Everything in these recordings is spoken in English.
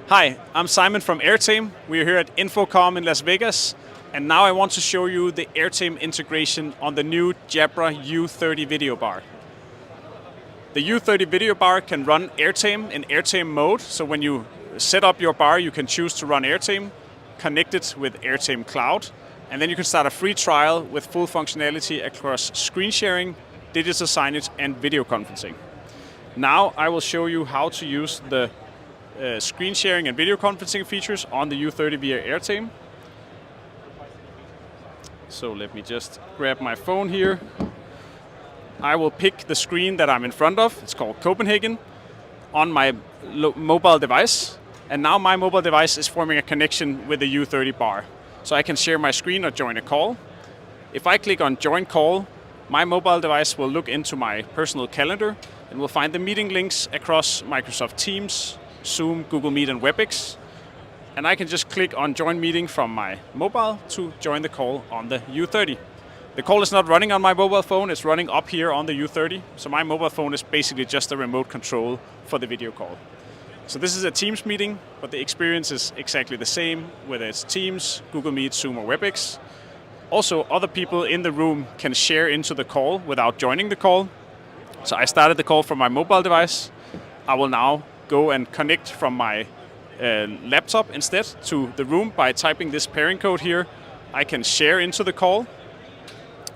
Hi, I'm Simon from Airtame. We're here at InfoComm in Las Vegas, and now I want to show you the Airtame integration on the new Jabra U30 video bar. The U30 video bar can run Airtame in Airtame mode, so when you set up your bar, you can choose to run Airtame, connect it with Airtame Cloud, and then you can start a free trial with full functionality across screen sharing, digital signage, and video conferencing. Now I will show you how to use the screen sharing and video conferencing features on the U30 via Airtame. So let me just grab my phone here. I will pick the screen that I'm in front of, it's called Copenhagen, on my mobile device. And now my mobile device is forming a connection with the U30 bar. So I can share my screen or join a call. If I click on join call, my mobile device will look into my personal calendar and will find the meeting links across Microsoft Teams, Zoom, Google Meet, and WebEx. And I can just click on join meeting from my mobile to join the call on the U30. The call is not running on my mobile phone, it's running up here on the U30. So my mobile phone is basically just a remote control for the video call. So this is a Teams meeting, but the experience is exactly the same, whether it's Teams, Google Meet, Zoom, or WebEx. Also, other people in the room can share into the call without joining the call. So I started the call from my mobile device. I will now go and connect from my laptop instead to the room by typing this pairing code here. I can share into the call.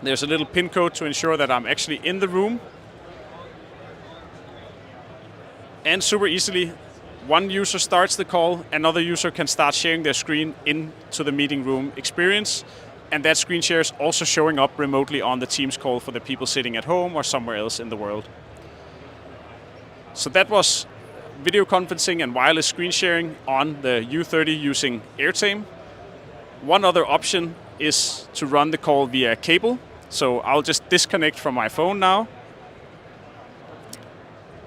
There's a little pin code to ensure that I'm actually in the room. And super easily, one user starts the call, another user can start sharing their screen into the meeting room experience. And that screen share is also showing up remotely on the Teams call for the people sitting at home or somewhere else in the world. So that was video conferencing and wireless screen sharing on the U30 using Airtame. One other option is to run the call via cable. So I'll just disconnect from my phone now.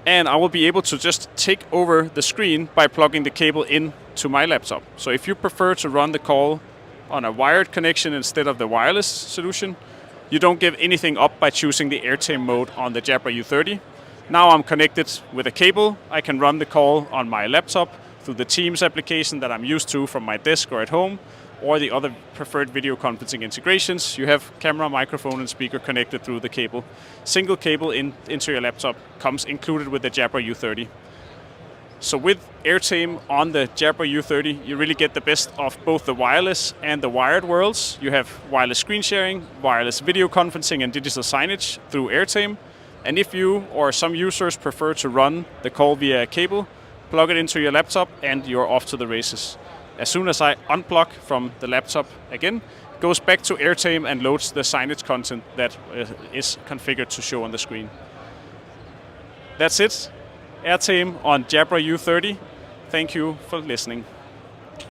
And I will be able to just take over the screen by plugging the cable in to my laptop. So if you prefer to run the call on a wired connection instead of the wireless solution, you don't give anything up by choosing the Airtame mode on the Jabra U30. Now I'm connected with a cable. I can run the call on my laptop through the Teams application that I'm used to from my desk or at home, or the other preferred video conferencing integrations. You have camera, microphone, and speaker connected through the cable. Single cable into your laptop comes included with the Jabra U30. So with Airtame on the Jabra U30, you really get the best of both the wireless and the wired worlds. You have wireless screen sharing, wireless video conferencing, and digital signage through Airtame. And if you or some users prefer to run the call via cable, plug it into your laptop and you're off to the races. As soon as I unplug from the laptop again, it goes back to Airtame and loads the signage content that is configured to show on the screen. That's it. Airtame on Jabra U30. Thank you for listening.